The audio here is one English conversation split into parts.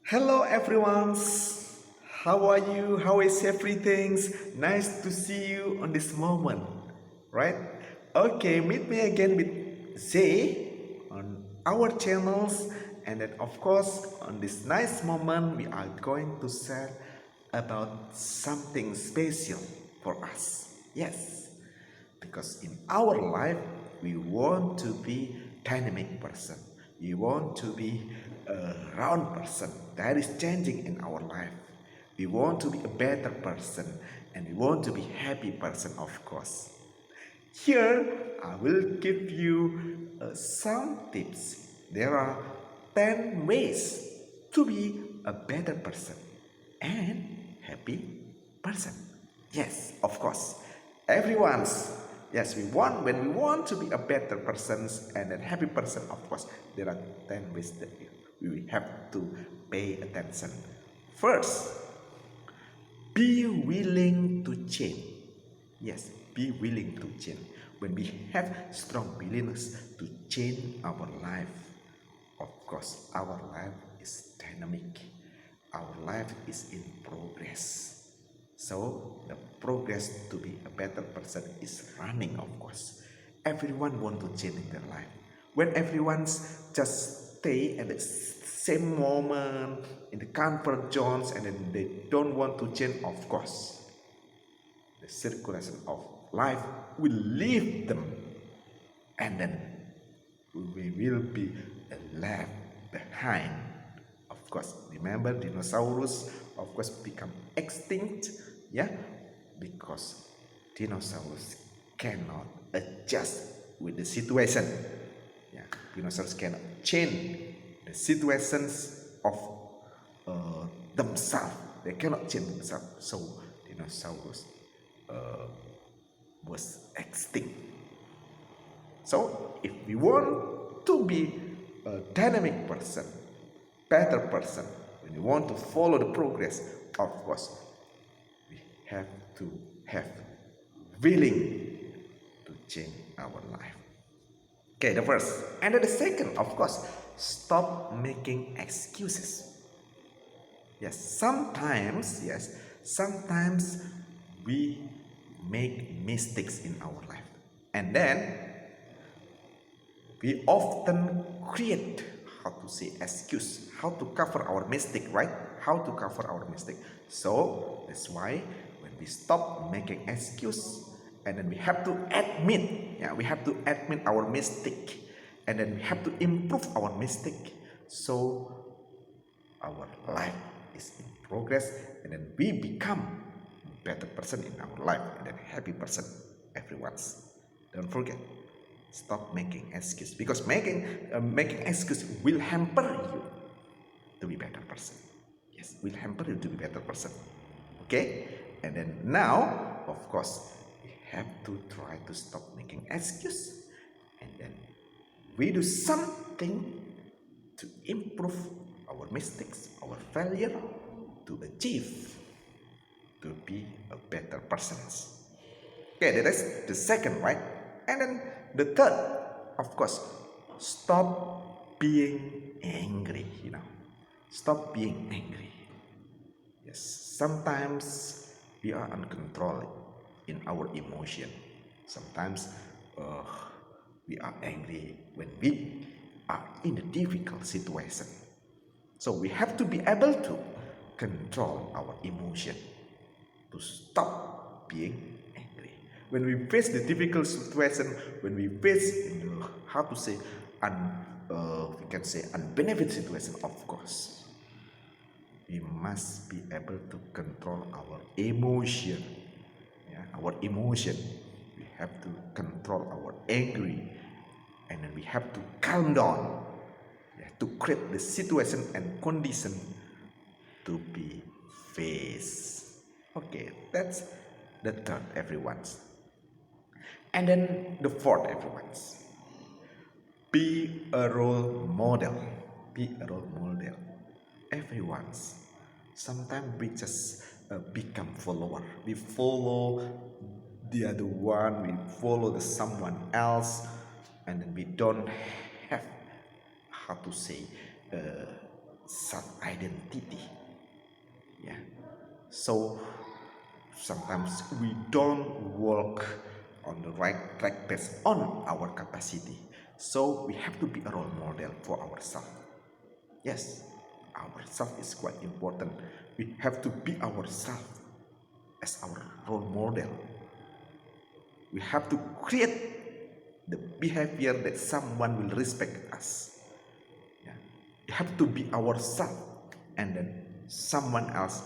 Hello everyone. How are you? How is everything? Nice to see you on this moment, right? Okay, meet me again with Zae on our channels, and then of course on this nice moment we are going to share about something special for us. Yes, because in our life we want to be dynamic person, we want to be a round person that is changing in our life, we want to be a better person, and we want to be happy person. Of course, here I will give you some tips. There are 10 ways to be a better person and happy person. Yes, of course. Everyone's yes, when we want to be a better person and a happy person, of course, there are 10 ways that we have to pay attention. First, be willing to change. Yes, be willing to change. When we have strong willingness to change our life, of course, our life is dynamic. Our life is in progress. So the progress to be a better person is running, of course. Everyone want to change in their life. When everyone's just stay at the same moment in the comfort zones and then they don't want to change, of course, the circulation of life will leave them, and then we will be left behind. Of course, remember dinosaurs, of course, become extinct, yeah, because dinosaurs cannot adjust with the situation. Yeah, dinosaurs cannot change the situations of themselves. They cannot change themselves. So dinosaurs was extinct. So if we want to be a dynamic person, better person, when we want to follow the progress, of course, we have to have willing to change our life. Okay, the first. And then the second, of course, stop making excuses. Sometimes we make mistakes in our life. And then we often create, how to say, excuse, how to cover our mistake, right? How to cover our mistake. So that's why when we stop making excuse, and then we have to admit, we have to admit our mistake, and then we have to improve our mistake. So our life is in progress, and then we become a better person in our life, and then happy person. Everyone's. Don't forget, stop making excuse, because making excuse will hamper you to be better person. Yes, will hamper you to be better person. Okay, and then now, of course, we have to try to stop making excuse, and then we do something to improve our mistakes, our failure, to achieve, to be a better person. Okay, that is the second, right? And then the third, of course, stop being angry, Stop being angry. Yes, sometimes we are uncontrolled in our emotion. Sometimes we are angry when we are in a difficult situation. So we have to be able to control our emotion, to stop being angry. When we face the difficult situation, when we face, how to say, we can say unbenefited situation, of course, we must be able to control our emotion. Our emotion. We have to control our angry, and then we have to calm down, to create the situation and condition to be faced. Okay, that's the third, everyone's. And then the fourth, everyone's. Be a role model. Be a role model. Everyone's. Sometimes we just become follower. We follow the other one. We follow the someone else, and then we don't have, how to say, self-identity. Yeah. So sometimes we don't walk on the right track based on our capacity. So we have to be a role model for ourselves. Yes, ourselves is quite important. We have to be ourselves as our role model. We have to create the behavior that someone will respect us. Yeah. We have to be ourselves, and then someone else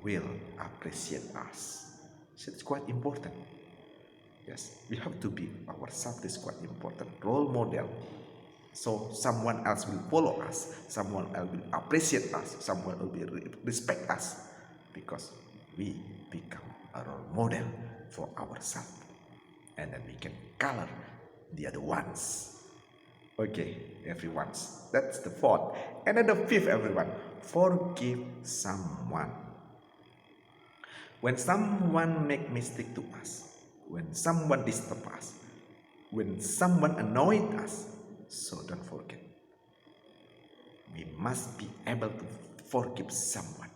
will appreciate us. So it's quite important. Yes, we have to be ourselves. Is quite important. Role model. So someone else will follow us. Someone else will appreciate us. Someone will respect us because we become a role model for ourselves, and then we can color the other ones. Okay, everyone. That's the fourth. And then the fifth, everyone. Forgive someone. When someone make mistake to us, when someone disturb us, when someone annoyed us, so don't forget. We must be able to forgive someone.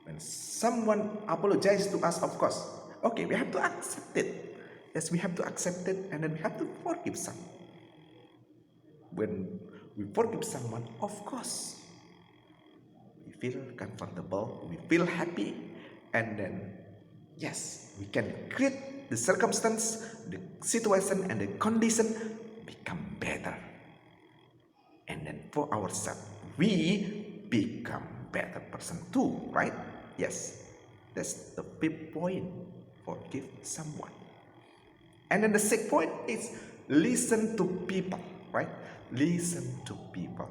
When someone apologizes to us, of course, okay, we have to accept it. Yes, we have to accept it, and then we have to forgive someone. When we forgive someone, of course, we feel comfortable, we feel happy, and then, yes, we can create the circumstance, the situation, and the condition become better. And then for ourselves, we become better person too, right? Yes, that's the fifth point. Forgive someone. And then the sixth point is listen to people, right? Listen to people.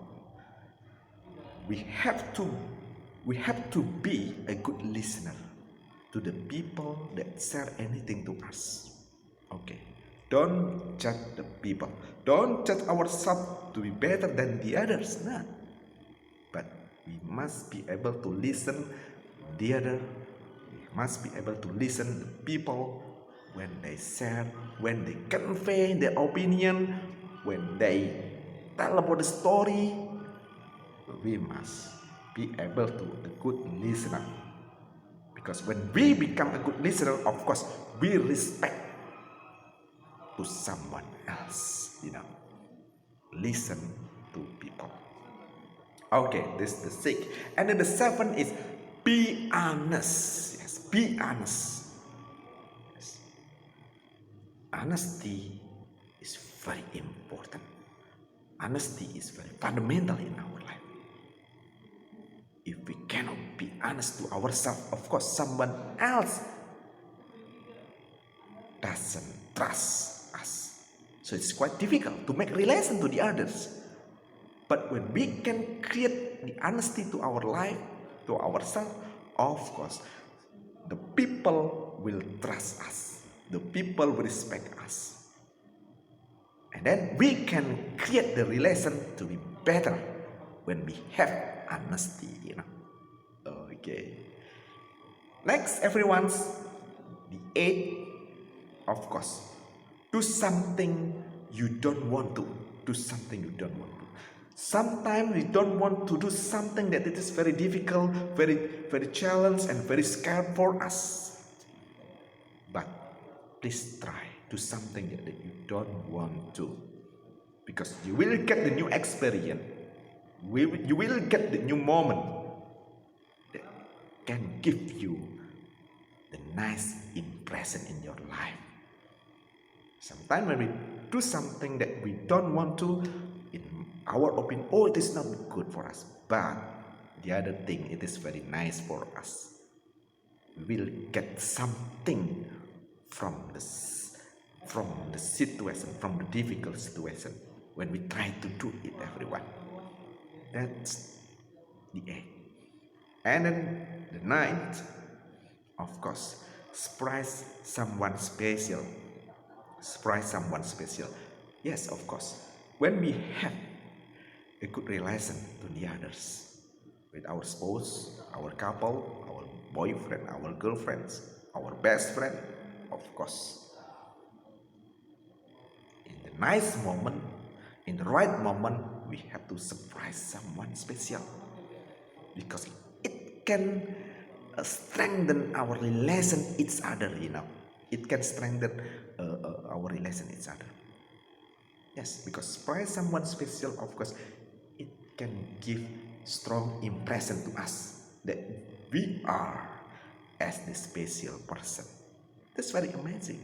We have to be a good listener to the people that share anything to us. Okay. Don't judge the people. Don't judge ourselves to be better than the others. No. But we must be able to listen the other. We must be able to listen the people when they share, when they convey their opinion, when they tell about the story. We must be able to a good listener. Because when we become a good listener, of course, we respect to someone else, listen to people. Okay, this is the sixth. And then the seventh is be honest. Yes, be honest. Yes. Honesty is very important. Honesty is very fundamental in our life. If we cannot be honest to ourselves, of course, someone else doesn't trust us. So it's quite difficult to make relation to the others. But when we can create the honesty to our life, to ourselves, of course, the people will trust us. The people will respect us. And then we can create the relation to be better when we have honesty, Okay. Next, everyone's the eighth, of course, do something you don't want to. Do something you don't want to. Sometimes we don't want to do something that it is very difficult, very challenging, and very scared for us. But please try do something that you don't want to, because you will get the new experience. You will get the new moment that can give you the nice impression in your life. Sometimes when we do something that we don't want to, in our opinion, it is not good for us. But the other thing, it is very nice for us. We will get something from the situation, from the difficult situation, when we try to do it, everyone. That's the eighth. And then the ninth, of course, surprise someone special. Surprise someone special. Yes, of course. When we have a good relation to the others, with our spouse, our couple, our boyfriend, our girlfriends, our best friend, of course, in the nice moment, in the right moment, we have to surprise someone special. because it can strengthen our relation each other, it can strengthen our relation each other. Yes, because surprise someone special, of course, it can give strong impression to us that we are as the special person. That's very amazing.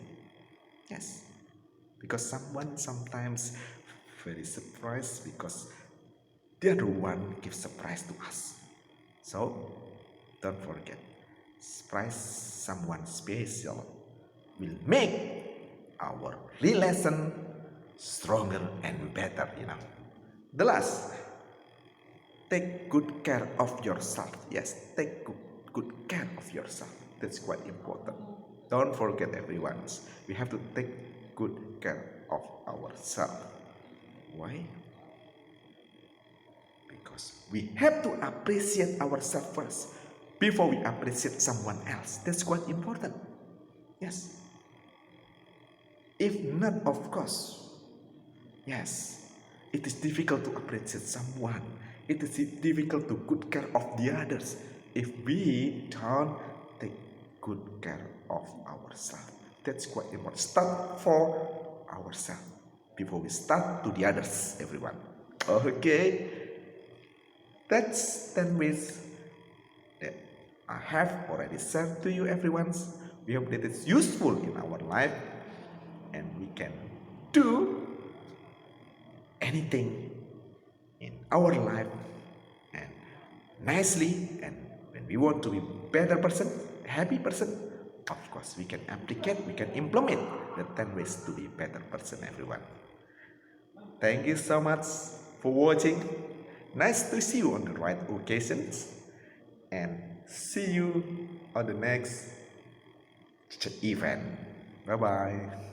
Yes, because someone sometimes very surprised because the other one gives surprise to us. So don't forget, surprise someone special will make our relation stronger and better. The last, take good care of yourself. Yes, take good care of yourself. That's quite important. Don't forget, everyone, we have to take good care of ourselves. Why? Because we have to appreciate ourselves first before we appreciate someone else. That's quite important. Yes. If not, of course, yes, it is difficult to appreciate someone. It is difficult to good care of the others if we don't take good care of ourselves. That's quite important. Start for ourselves before we start to the others, everyone. Okay, that's 10 ways that I have already shared to you, everyone. We hope that it's useful in our life and we can do anything in our life and nicely. And when we want to be better person, happy person, of course we can applicate, we can implement the 10 ways to be better person, everyone. Thank you so much for watching. Nice to see you on the right occasions, and see you on the next event. Bye bye.